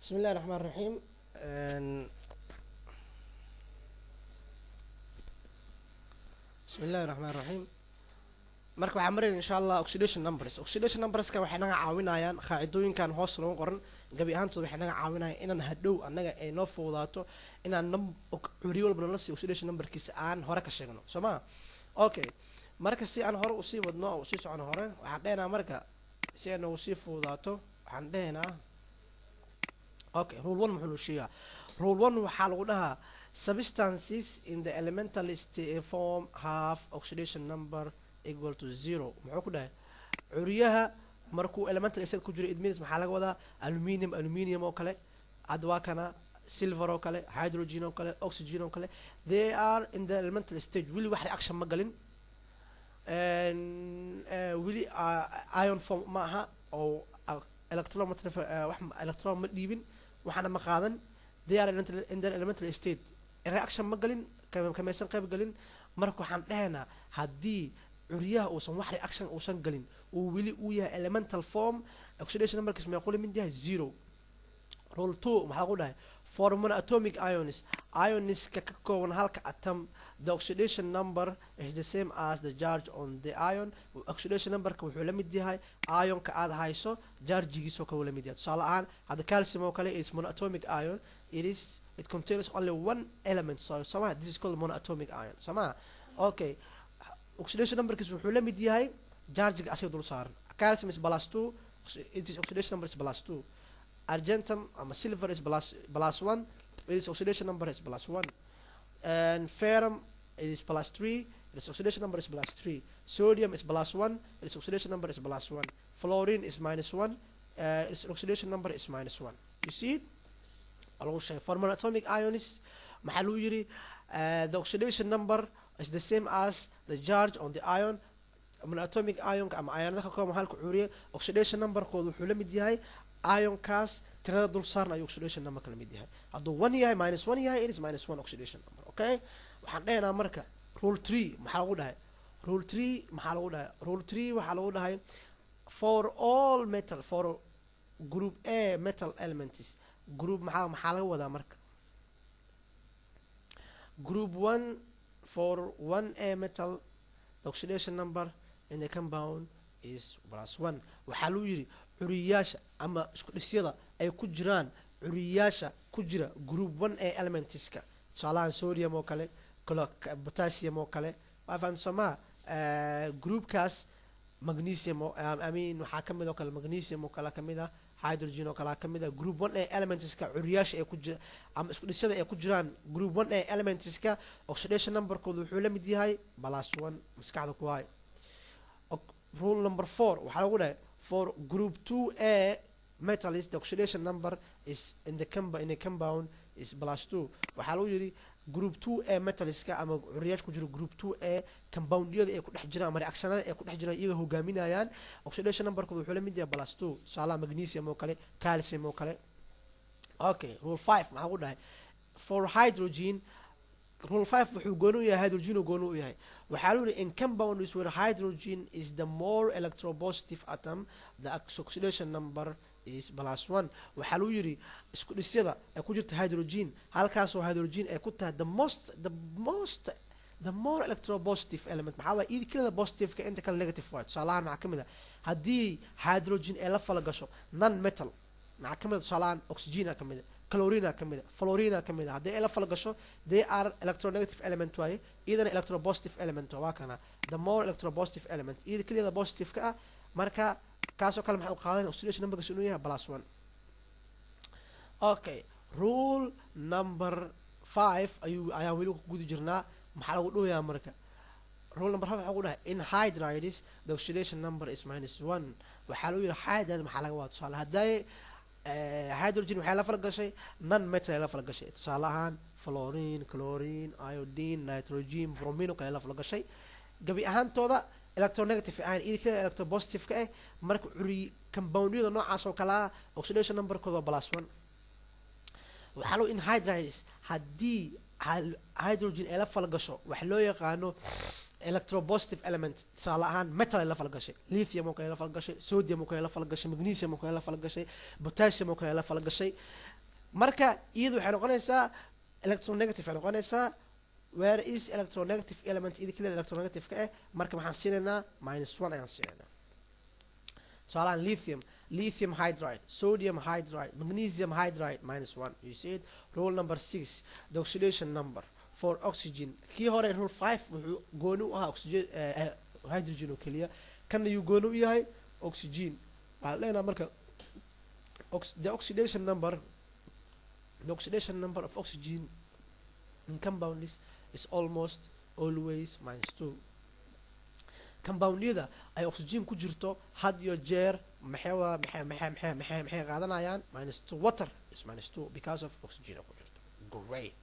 بسم الله الرحمن الرحيم. أن- بسم الله الرحمن الرحيم. marka waxaan marin insha Allah oxidation numbers ka waxay naga caawinayaan qaacidooyinkan hoos loo qoran gabi ahaantood waxay naga caawinayaan inaan hadhow annaga ay noo fududaato inaan curiyo walba la siiyo oxidation numberkiisa aan hore ka sheegno Soomaa okay marka si aan hore u sii wadno oo sii socono hore waxaan dheenaa marka si aan u sii fududaato waxaan dheenaa okay rule 1 muxuu sheegaa rule 1 waxaa lagu dhahaa substances in the elemental state form have oxidation number equal to 0 muxuu ku dhahay curiyaha markuu elemental state ku jiro it means maxaa laga wadaa aluminium oo kale adwa kana silver oo kale hydrogen oo kale oxygen oo kale they are in the elemental stage wili wax reaction ma galin wili ion form ma aha oo electron ma dhiibin waxaana ma qaadan they are in the elemental state reaction ma galin kamaysan qayb galin marka waxaan dhahaynaa haddii curiyaha uusan wax reaction uusan galin uu wili uu yahay elemental form oxidation numberkiis meequu la mid yahay 0 rule 2 maxaa lagu dhahay for monoatomic ions ka kooban halka atom the oxidation number is the same as the charge on the ion oxidation numberka wuxuu la mid yahay ionka aad hayso chargigiisa oo kale la mid yahay tusaale ahaan hadda calcium oo kale is monoatomic ion it contains only one element so this is called monoatomic ion okay oxidation numberkiis wuxuu la mid yahay chargiga asiga dul saaran calcium is +2 its oxidation number is +2 argentum ama silver is +1 its oxidation number is +1 and ferrum is +3 its oxidation number is +3 sodium is +1 its oxidation number is +1 fluorine is -1 its oxidation number is -1 you see algo shay for monatomic ions maxaa loo yiri the oxidation number is the same as the charge on the ion monatomic ion ama ionada ka kooban halka curiye oxidation number koodu wuxuu la mid yahay ionkaas tirada dul saaran ayuu oxidation number kala mid yahay hadduu 1 yahay -1 yahay it is -1 oxidation number okay waxaan dhahaynaa marka rule 3 maxaa lagu dhahay rule 3 waxaa lagu dhahay for all metal for group A metal elements group maxaa laga wadaa marka group 1 for 1A metal the oxidation number in the compound is +1 waxaa loo yiri curiyaasha ama isku dhisyada ay ku jiraan curiyaasha ku jira group 1A elementska tusaalahan sodium oo kale potassium oo kale waxaan samaa groupkaas magnesium waxaa kamid oo kale magnesium oo kale kamid ah hydrogen oo kale kamid ah group 1A elementska curiyaasha ay ku jira ama isku dhisyada ay ku jiraan group 1A elementska oxidation numberkoodu wuxuu la mid yahay +1 maskaxda ku hay rule number 4 waxaa lagu dhahay for group 2A metals the oxidation number is in the compound is +2 waxaa lagu yiri group 2A metalska ama curiyaasha ku jira group 2A compoundyada ay ku dhex jiraan ama reactionada ay ku dhex jiraan iyaga hogaaminayaan oxidation numberkoodu wuxuu la mid yahay +2 tusaalaha magnesium oo kale calcium oo kale okay rule 5 maxaa lagu dhahay for hydrogen rule 5 wuxuu gooni u yahay hydrogen oo gooni u yahay waxaa lagu yiri in compounds where hydrogen is the more electropositive atom the oxidation number is +1 waxaa lagu yiri isku dhisyada ay ku jirta hydrogen halkaas oo hydrogen ay ku tahay the more electropositive element maxaa waa idinka positive ka inta kale negative waa tusaalahan maxaa kamid ah haddii hydrogen ay la falgasho non metal maxaa kamid ah tusaalahan oxygen kamid ah chlorine kamid ah fluorine kamid ah haddii ay la falgasho they are electronegative element waaye idana electropositive element waa kana the more electropositive element idinka positive ka ah marka kaasoo kale maxaa u qaadanaya oxidation numberkiisu inuu yahay +1 okay rule number 5 ayaan weli ku guda jirnaa maxaa lagu dhahayaa marka rule number 5 waxaa lagu dhahay in hydrides the oxidation number is -1 waxaa lagu yiri hydride maxaa laga wadaa tusaale hadday hydrogen waxay la falgashay non metal ay la falgashay tusaale ahaan fluorine chlorine iodine nitrogen bromine oo kale la falgashay gabi ahaantooda electronegative ahaan idinka electropositive ka ah marka curi compoundyada noocaas oo kala oxidation numberkooda +1 waxaa loo in hydrides haddii hydrogen ay la falgasho wax loo yaqaano electropositive element tusaale ahaan metal ay la falgashay lithium oo kale la falgashay sodium oo kale la falgashay magnesium oo kale la falgashay potassium oo kale la falgashay marka iyadu waxay noqonaysaa electronegative waxay noqonaysaa where is electronegative element iyada keliya electronegative ka ah marka waxaan siinaynaa -1 ayaan siinaynaa tusaalahan lithium hydride, sodium hydride, magnesium hydride -1. You see it? Rule number 6, the oxidation number for oxygen. Kii hore rule 5 wuxuu gooni u ahaa oxygen hydrogen oo keliya. Kana yuu gooni u yahay oxygen. Waxaan leenahay marka the oxidation number of oxygen in compounds is almost always -2. compound-yada ay oxygen ku jirto had iyo jeer maxay qaadanayaan -2 water is -2 because of oxygen ku jirto great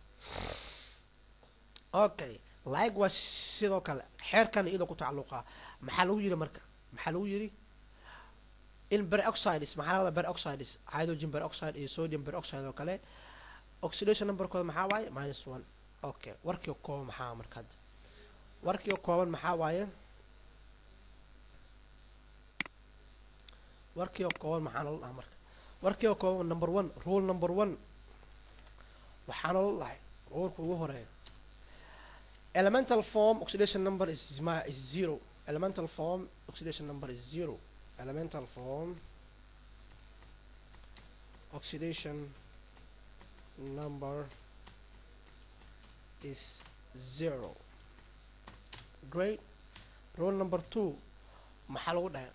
okay likewise sidoo kale xeerkan iyadoo ku tacalluqa maxaa lagu yiri marka maxaa lagu yiri in peroxides maxaa la peroxides hydrogen peroxide iyo sodium peroxide oo kale oxidation number-kooda maxaa waaye -1 okay warkii kooban maxaa markaad warkii kooban maxaa waaye warkii kooban maxaa la dhahaa marka warkii kooban number 1 rule number 1 waxaa la dhahay ruleka ugu horeeya elemental form oxidation number is 0 elemental form oxidation number is 0 elemental form oxidation number is 0 great rule number 2 maxaa lagu dhahay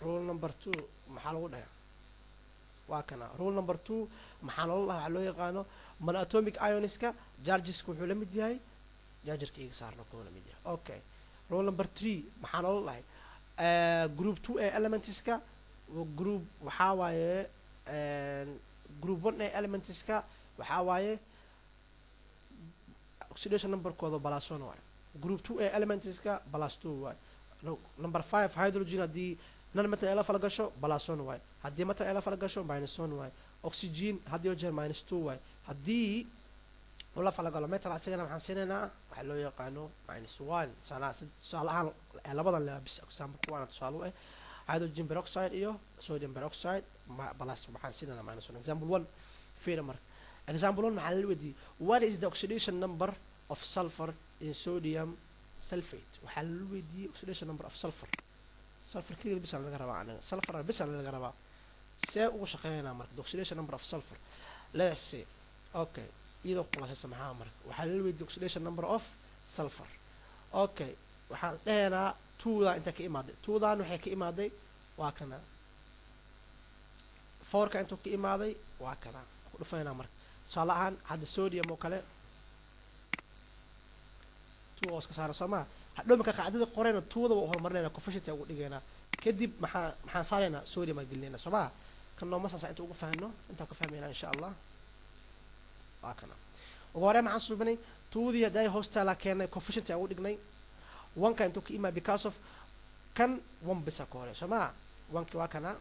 rule number 2 maxaa lagu dhahay waa kana rule number 2 maxaa loo yaqaano monatomic ioniska chargeska wuxuu la mid yahay chargerka iga saarno koo la mid yahay okay rule number 3 maxaa loo dhahay group 2 elementiska group waxaa waaye group 1 elementiska waxaa waaye oxidation number-kooda +1 waaye group 2 elementiska +2 waaye number 5 hydrogen haddii nan metal ela fala gasho +1 waaye haddii metal ela fala gasho -1 waaye oxygen haddii jeer -2 waaye haddii ula fala galo metal asagana waxaan siinaynaa waxa loo yaqaano -1 tusaale ahaan labadan labis example kuwana tusaale u ah hydrogen peroxide iyo sodium peroxide plus waxaan siinaynaa -1 example 1 fiir marka example 1 maxaa la weydiiyey what is the oxidation number of sulfur in sodium sulfate waxaa la weydiiyey oxidation number of sulfur keliya bis laga rabaa anaga sulfur bis laga rabaa see ugu shaqeynaa marka oxidation number of sulfur let's see okay iyadoo qulaasaysa maxaa marka waxaa la weydiiyey oxidation number of sulfur okay waxaan dhahaynaa 2da inta ka imaaday 2dan waxay ka imaaday waa kana 4ka inta ka imaaday waa kana ku dhufaynaa marka tusaale ahaan hadda sodium oo kale 2 oo iska saara Soomaa hadhow marka qacdada qorayna 2da waa horumarinayna coefficient ugu dhigaynaa kadib maxaan saaraynaa sodium aan gelinayna Soomaa kan nooma saasa inta ugu faahno inta ka fahmayna insha Allah waa kana ugu hore maxaan suubinay 2dii haday hoostaala keenay coefficient ugu dhignay 1ka inta ka imaa because of kan 1 bisa ka hore Soomaa 1ki waa kana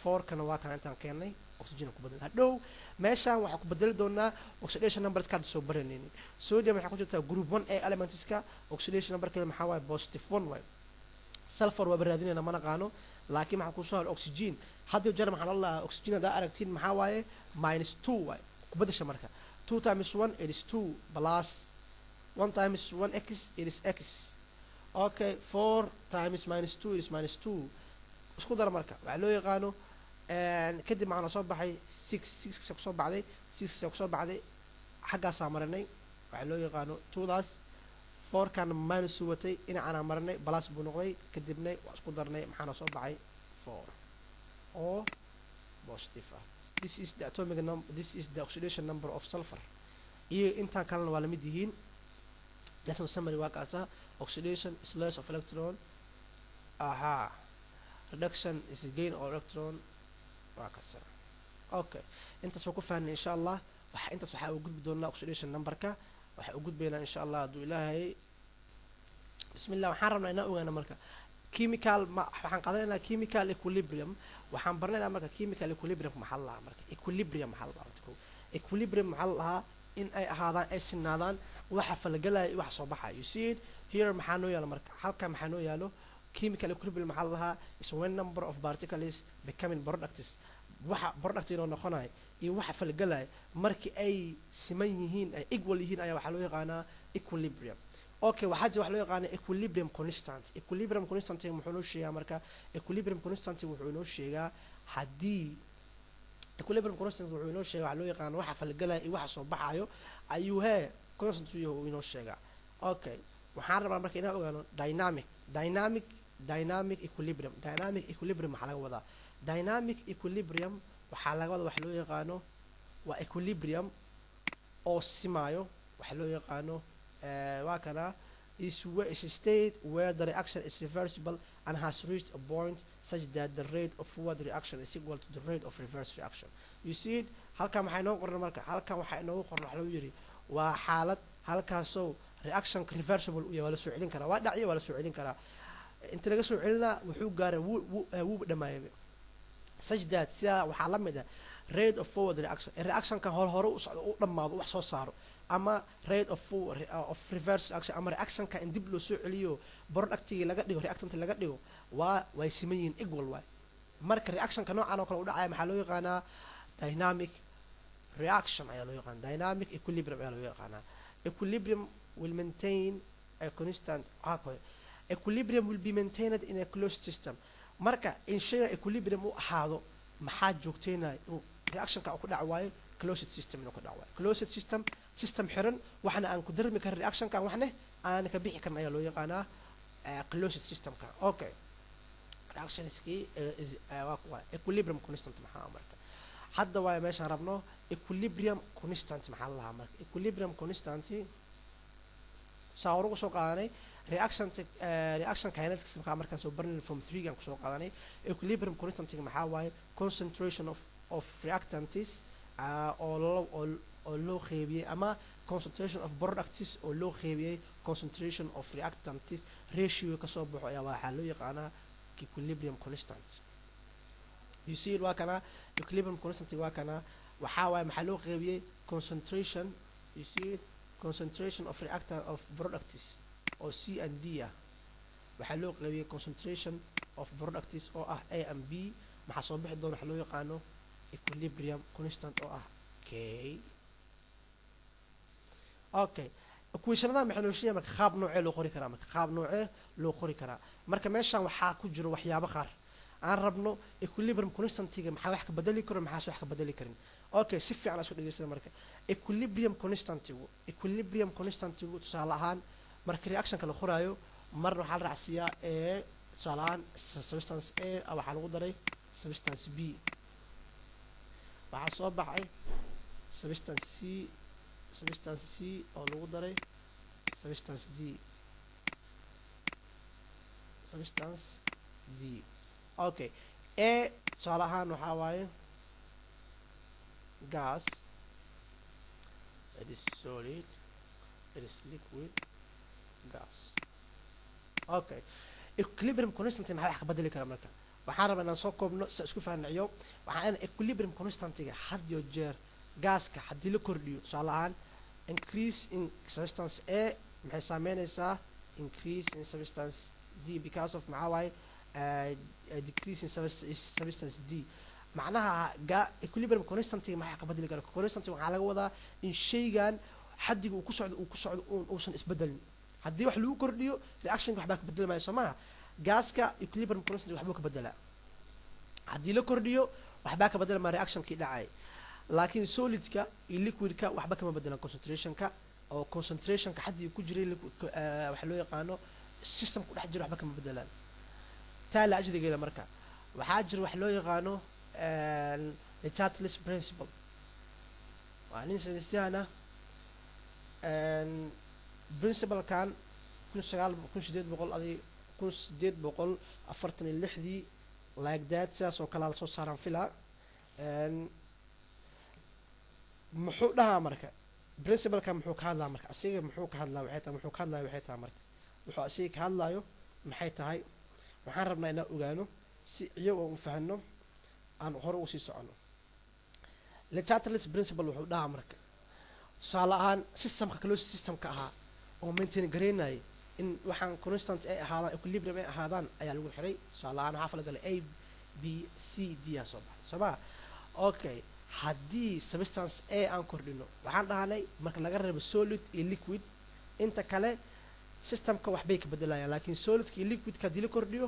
4kana waa kana intaan keenay oxygen ku badal hadhow meeshaan waxa ku bedeli doonaa oxidation numbers ka soo baranayni sodium waxa ku jirta group 1 elementiska oxidation number kale maxaa waaye +1 waaye sulfur waa baraadinayna ma naqaano laakiin waxa ku soo hal oxygen hadii jeer maxaa la oxygen hada aragtiin maxaa waaye -2 waaye ku bedesha marka 2 times 1 it is 2 plus 1 times 1x it is x okay 4 times -2 is -2 isku dar marka waxa loo yaqaano kadib maxaa soo baxay 6 soo baxday 6 soo baxday xagga saamarnay waxa loo yaqaano 2daas 4 kan minus watay in aan marnay plus buu noqday kadibna waa isku darnay maxaa soo baxay 4 oo positive ah this is the atomic number this is the oxidation number of sulfur iyo inta kalena waa la mid yihiin lesson summary waa kaasa oxidation is loss of electron aha reduction is gain of electron وكسر اوكي انت سوف كفان ان شاء الله انت waxaa ugu gudbi doonaa oxidation numberka waxa ugu gudbayna insha Allah haduu ilaahay bismillah waxaan rabnaa inaan ogaano marka chemical waxaan qaadanaa chemical equilibrium waxaan barnaynaa marka chemical equilibrium maxaa la marka equilibrium maxaa la equilibrium maxaa la in ay ahaadaan ay sinaadaan waxa falgalay wax soo baxay you see it here maxaa noo yaalo marka halka maxaa noo yaalo chemical equilibrium maxaa la is when number of particles becoming products waxa product inoo noqonayo iyo waxa falgalaya markii ay siman yihiin ay equal yihiin ayaa waxaa loo yaqaanaa equilibrium. Okay, waxaa jira wax loo yaqaano equilibrium constant. Equilibrium constant muxuu noo sheegaa marka? Equilibrium constant wuxuu inoo sheegaa haddii equilibrium constant wuxuu inoo sheegaa wax loo yaqaano waxa falgalaya iyo waxa soo baxayo ayuu constant uu inoo sheegaa. Okay, waxaan rabaa marka inaan ogaano dynamic equilibrium. Dynamic equilibrium maxaa laga wadaa? Dynamic equilibrium waxaa laga wadaa wax loo yaqaano waa equilibrium oo simayo wax loo yaqaano waa kana is a state where the reaction is reversible and has reached a point such that the rate of forward reaction is equal to the rate of reverse reaction. You see it? Halkan waxaa inoo qoran marka halkan waxaa inoo qoran wax loo yiri waa xaalad halkaasoo reaction reversible u yahay waa la soo celin karaa waa dhacyo waa la soo celin karaa inta laga soo celinaa wuxuu gaaray wuu dhamaayay such that sida waxaa la mid ah rate of forward reaction reactionka hore u socdo u dhamaado wax soo saaro ama rate of reverse action ama reactionka in dib loo soo celiyo productiga laga dhigo reactant laga dhigo way siman yihiin equal way marka reactionka noocan oo kale u dhacaya maxaa loo yaqaanaa dynamic reaction ayaa loo yaqaanaa dynamic equilibrium ayaa loo yaqaanaa equilibrium will maintain a constant equilibrium will be maintained in a closed system marka in shayga equilibrium u ahaado maxaa joogteynaya inuu reactionka ku dhac waayo closed system inuu ku dhac waayo closed system xiran waxna aan ku darmi karin reactionka waxna aan ka bixi karin ayaa loo yaqaanaa closed systemka. Okay, reaction is equilibrium constant maxaa marka hadda waa meeshaan rabno equilibrium constant maxaa la lahaa marka equilibrium constant sawirku soo qaadanay reaction kinetics maxaa markaan soo barnay from 3 gaan ku soo qaadanay equilibrium constant maxaa waaye concentration of reactants oo loo qeybiyay ama concentration of products oo loo qeybiyay concentration of reactants ratio ka soo baxo ayaa waxaa loo yaqaanaa equilibrium constant. You see it waa kana equilibrium constant waa kana waxaa waaye maxaa loo qeybiyay concentration you see it concentration of reactant of products oo C and D ah waxaa loo qeybiyay concentration of products oo ah A and B maxaa soo bixi doona waxa loo yaqaano equilibrium constant oo ah K. Okay, equationada maxaa loo sheegay marka qaab noocee loo qori karaa marka qaab noocee loo qori karaa marka meeshaan waxaa ku jiro waxyaabo qaar aan rabno equilibrium constantiga maxaa wax ka bedeli karo maxaa wax ka bedeli karin. Okay, si fiican isku dhageysada marka equilibrium constantigu tusaale ahaan marka reactionka la qoraayo marna waxaa la raacsiyaa tusaale ahaan substance A waxaa lagu daray substance B waxaa soo baxay substance C oo lagu daray substance D. Okay, A tusaale ahaan waxaa waaye gas, it is solid, it is liquid, gas. Okay, equilibrium constant maxaa wax ka bedeli kara marka waxaan rabaa inaan soo koobno si isku faahfaahinayo waxaan equilibrium constantiga had iyo jeer gaaska haddii la kordhiyo tusaale ahaan increase in substance A maxay saameynaysaa increase in substance D because of maxaa waaye decrease in substance D macnaha equilibrium constantiga maxaa ka bedeli kara constantiga waxaa laga wadaa in shaygan xaddiga uu ku socdo uusan isbedelin haddii wax lagu kordhiyo reaction waxbaa ka bedeli maayo somaha gaaska equilibrium constant waxbuu ka bedelaa haddii la kordhiyo waxbaa ka bedeli maa reactionkii dhacay laakiin solidka iyo liquidka waxba kama bedelaan concentrationka oo concentrationka xaddii ku jiray waxa loo yaqaano system ku dhex jira waxba kama bedelaan taa la ajrigeeda marka waxaa jira wax loo yaqaano the Chatelet principle waa nin saynisyahana principlekan 1846 like that sidaas oo kale la soo saaran filaa muxuu dhahaa marka principlekan muxuu ka hadlaa marka asiga muxuu ka hadlaa waxay tahay marka wuxuu asiga ka hadlaayo maxay tahay waxaan rabnaa inaan ogaano si iyagoo u fahanno aan hore ugu sii socono. The Chatelet principle wuxuu dhahaa marka tusaale ahaan systemka closed systemka ahaa oo maintain gareynayay in waxaan constant ay ahaadaan equilibrium ay ahaadaan ayaa lagu xiray tusaale ahaan waxaa fala galay A B C D aa soo baxay sooma okay haddii substance a aan kordhino waxaan dhahanay marka laga reebo solid iyo liquid inta kale systemka waxbay ka bedelayaan laakiin solidka iyo liquidka haddii la kordhiyo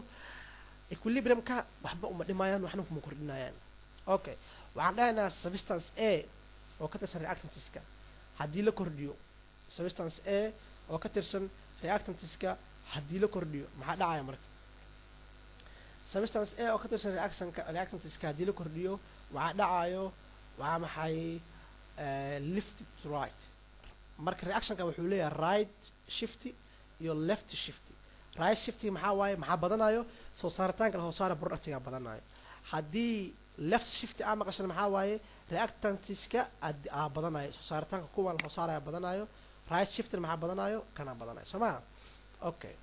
equilibriumka waxba uma dhimayaan waxna kuma kordhinayaan okay waxaan dhahaynaa substance a oo ka tirsan reactantiska haddii la kordhiyo substance a oo ka tirsan reactantiska haddii la kordhiyo maxaa dhacaya marka substance a oo ka tirsan reactantiska haddii la kordhiyo waxaa dhacayo waa maxay left to right marka reactionka wuxuu leeyahay right shifty iyo left shifty right shifty maxaa waaye maxaa badanayo soo saaritaanka la soo saara productiga badanayo haddii left shifty aan maqashan maxaa waaye reactantiska aa badanayo soo saaritaanka kuwan la soo saaraya badanayo right shifty maxaa badanayo kana badanayo soo maha okay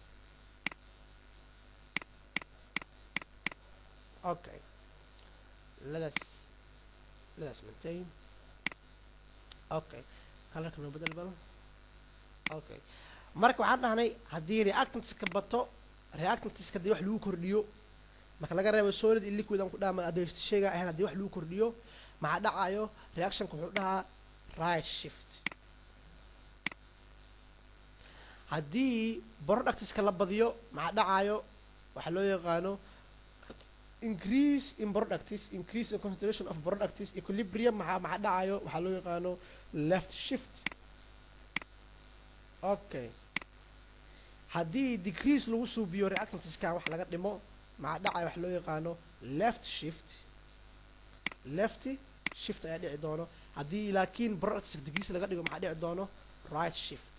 okay let us maintain okay colorka noo bedel balo okay marka waxaan dhahnay haddii reactantiska bato reactantiska haddii wax lagu kordhiyo marka laga reebo solid iyo liquid aan ku dhaama adeegsi shayga ahayn haddii wax lagu kordhiyo maxaa dhacayo reactionka wuxuu dhahaa right shift haddii productiska la badiyo maxaa dhacayo waxaa loo yaqaano increase in products increase in concentration of products equilibrium maxaa dhacayo waxaa loo yaqaano left shift okay haddii decrease lagu suubiyo reactantiskan wax laga dhimo maxaa dhacayo wax loo yaqaano left shift ayaa dhici doono haddii laakiin products decrease laga dhigo maxaa dhici doono right shift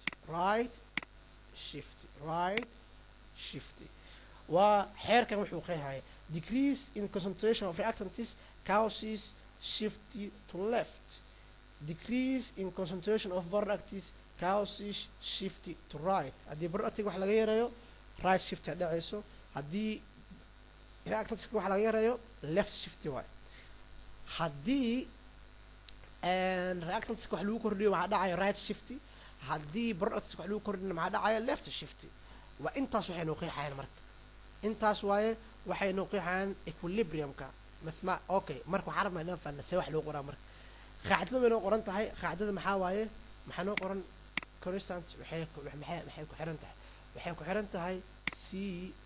waa xeerkan wuxuu qeexaya decrease in concentration of reactants causes shifty to left decrease in concentration of products causes shifty to right haddii productiga wax laga yareeyo right shift a dhacayso haddii reactantska wax laga yareeyo left shifty waay haddii reactantska wax lagu kordhiyo waxaa dhacaya right shifty haddii productska wax lagu kordhiyo maxaa dhacaya left shifty waa intaas waxay noo qeexayaan marka intaas waaye waxay noo qeexayaan equilibriumka mathma okay marka waxaan rabnaa inaan fahanno see wax loo qoraa marka qaacidada way noo qoran tahay qaacidada maxaa waaye maxaa noo qoran constant maxay ku xiran tahay waxay ku xiran tahay c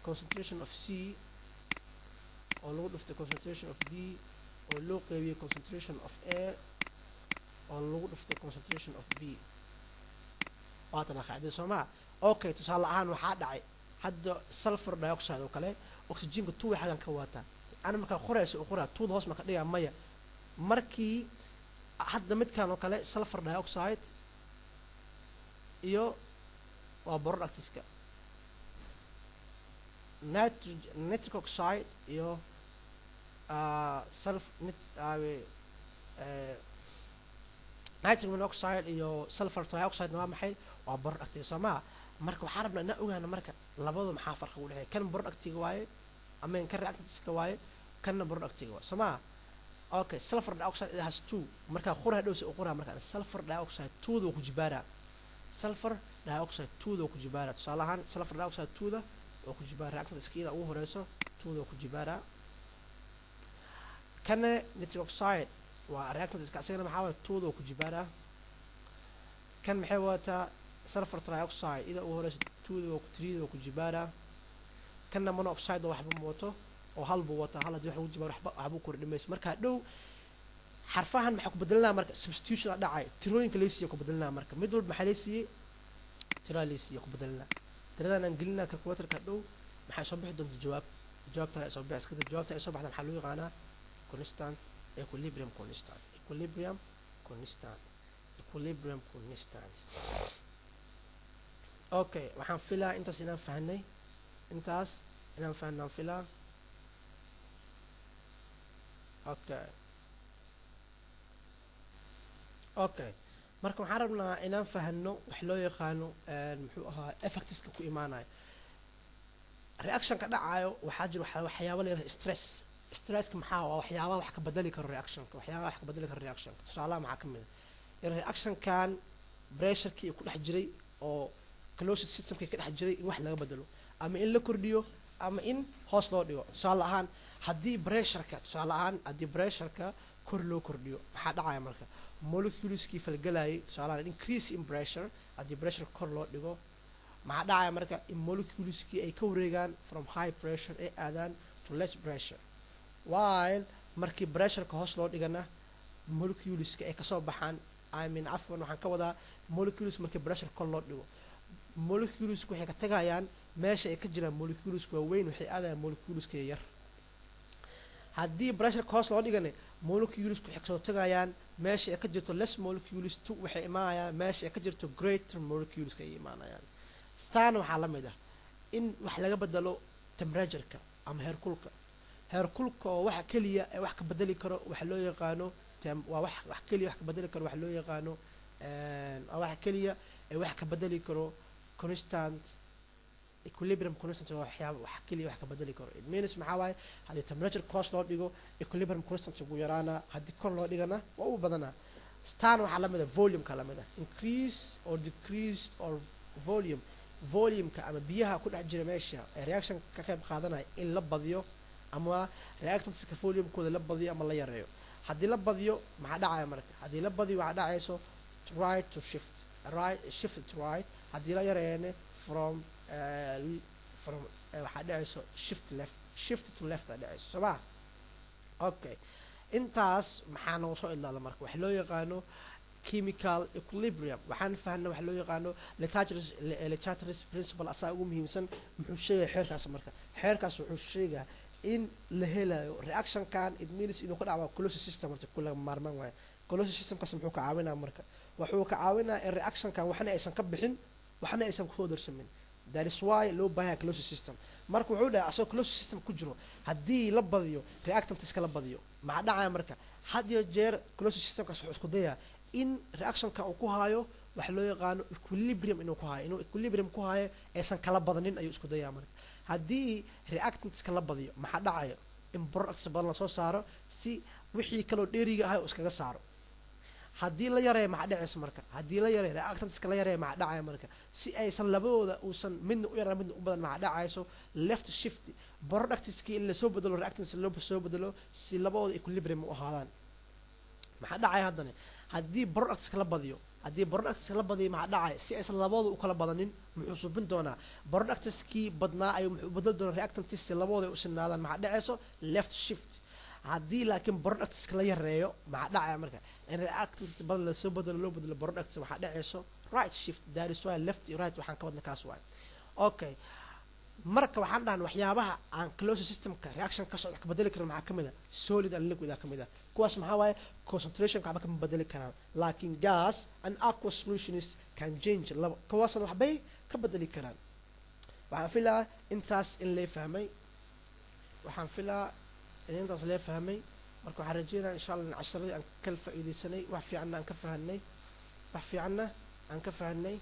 concentration of c oo lagu dhiftay concentration of d oo loo qeybiyey concentration of a oo lagu dhiftay concentration of b waatana qaacidada soo maa okay tusaale ahaan waxaa dhacay hadda sulfur dioxide oo kale oxygenka tuwa xagan ka wataa ana markaa qorayso oo qoraa tuuda hoos ma ka dhigaa maya markii hadda midkan oo kale sulfur dioxide iyo waa productiska nitric oxide iyo nitric monoxide iyo sulfur trioxide waa maxay waa productiga soo maa marka waxaa rabnaa inaan ogaana marka labadu maxaa farqa u dhexeeya kan productiga waaye ama kan reactantiska waaye kanna productiga waaye soo maa okay sulfur dioxide it has two marka qoraa dhowsa u qoraa marka sulfur dioxide tuuda ku jibaara sulfur dioxide tuuda ku jibaara tusaale ahaan sulfur dioxide tuuda oo ku jibaara reactantiska iyada ugu horeyso tuuda ku jibaara kanna nitric oxide waa reactantiska asagana maxaa waaye tuuda ku jibaara kan maxay wataa sulfur trioxide ida ugu horeyso tuuda oo ku triida oo ku jibaara kanna monoxide oo waxba mooto oo hal buu wataa hal haddii wax lagu jibaaro waxbuu kordhimaysa marka dhow xarfahan maxaa ku bedelinaa marka substitution a dhacay tirooyinka laysiiya ku bedelinaa marka mid walba maxaa laysiiyey tiraa laysiiya ku bedelinaa tiradan aan gelinaa calculatorka dhow maxay soo bixi doonta jawaabtan ay soo bixi iskada jawaabta ay soo baxda maxaa loo yaqaanaa constant equilibrium constant okay waxaan filaa intaas inaan fahanay filaa okay marka waxaan rabnaa inaan fahano wax loo yaqaano muxuu ahaa effectiska ku imaanayo reactionka dhacayo waxaa jira waxyaaba la yidhahda stresska maxaa waa waxyaabaha wax ka bedeli karo reactionka tusaalaha maxaa ka mid a reactionkan pressurekii ku dhex jiray oo closed systemkii ka dhex jiray in wax laga bedelo ama in la kordhiyo ama in hoos loo dhigo tusaale ahaan haddii pressureka kor loo kordhiyo maxaa dhacaya marka moleculeskii falgalayay tusaalahaan increase in pressure haddii pressure kor loo dhigo maxaa dhacaya marka in moleculeskii ay ka wareegaan from high pressure ay aadaan to less pressure while markii pressureka hoos loo dhigana moleculeska ay kasoo baxaan I mean afwan waxaan ka wadaa molecules markii pressure kor loo dhigo moleculesku waxay ka tagayaan meesha ay ka jiraan moleculeska waaweyn waxay aadayaan moleculeska yar haddii pressureka hoos loo dhigana moleculesku waxay kasoo tagayaan meesha ay ka jirto less molecules to waxay imaanayaan meesha ay ka jirto greater moleculeska ay imaanayaan stan waxaa la mid ah in wax laga bedelo temperatureka ama heerkulka oo waxa keliya ee wax ka bedeli karo waxa loo yaqaano waa wax keliya wax ka bedeli karo waxa loo yaqaano waxa keliya ee wax ka bedeli karo constant equilibrium constant waxyaabo wax keliya wax ka bedeli karo it means maxaa waaye haddii temperature cost loo dhigo equilibrium constant ugu yaraana haddii kor loo dhigana waa u badanaa stan waxaa la mid ah volumeka la mid ah increase or decrease or volumeka ama biyaha ku dhex jira meesha ee reaction ka qayb qaadanaya in la badiyo ama reactantka volumekooda la badiyo ama la yareeyo haddii la badiyo maxaa dhacaya marka haddii la badiyo waxaa dhacayso right to shift to right haddii la yareeyane from waxaa dhacayso shift to left aa dhacayso soo ma okay intaas maxaa noogu soo idlaada marka waxa loo yaqaano chemical equilibrium waxaan fahanay waxa loo yaqaano Lechatelier's principle asaa ugu muhiimsan muxuu sheegay xeerkaas marka xeerkaas wuxuu sheegaa in la helayo reactionkan it means inuu ka dhaco closed system marka kula maarmaan waayo closed systemkaas muxuu ka caawinaa marka wuxuu ka caawinaa in reactionkan waxna aysan ka bixin waxna aysan kusoo darsamin that is why loo baahan closed system marka wuxuu dhahay asoo closed system ku jiro haddii la badiyo reactant iska la badiyo maxaa dhacaya marka had iyo jeer closed systemkaas wuxuu isku dayaa in reactionka uu ku hayo waxa loo yaqaano equilibrium inuu ku hayo inuu equilibrium ku hayo aysan kala badanin ayuu isku dayaa marka haddii reactantska la badiyo maxaa dhacayo in products badan lasoo saaro si wixii kaloo dheeriga ahay uu iskaga saaro haddii la yareeyo maxaa dhacaysa marka haddii la yareeyo reactantska la yareeyo maxaa dhacaya marka si aysan labadooda uusan midna u yaraan midna u badan maxaa dhacayso left shift productskii in lasoo bedelo reactants loo soo bedelo si labadooda equilibrium u ahaadaan maxaa dhacaya haddana haddii productska la badiyo maxaa dhacaya si aysan labadooda u kala badanin muxuu subin doonaa productskii badnaa ayuu muxuu bedeli doonaa reactantis si labadooda u sinaadaan maxaa dhacayso left shift haddii laakiin productska la yareeyo maxaa dhacaya marka in reactantis badan lasoo bedelo loo bedelo products waxaa dhacayso right shift that is why left iyo right waxaan ka wadna kaas waay okay marka waxaan dhahan waxyaabaha aan closed systemka reaction ka socda ka bedeli karin maxaa kamid ah solid and liquid aa kamid ah kuwaas maxaa waaye concentrationka waxba kama bedeli karaan laakiin gas and aqua solutions can change kuwaasna waxbay ka bedeli karaan waxaan filaa intaas in lee fahmay marka waxaan rajeynaa insha allah in casharadii aan kala faa'iidaysanay wax fiicanna aan ka fahanay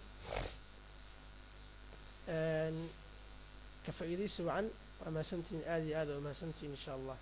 ka faa'iidaysi wacan waa mahadsantihiin aad iyo aad waa mahadsantihiin insha allah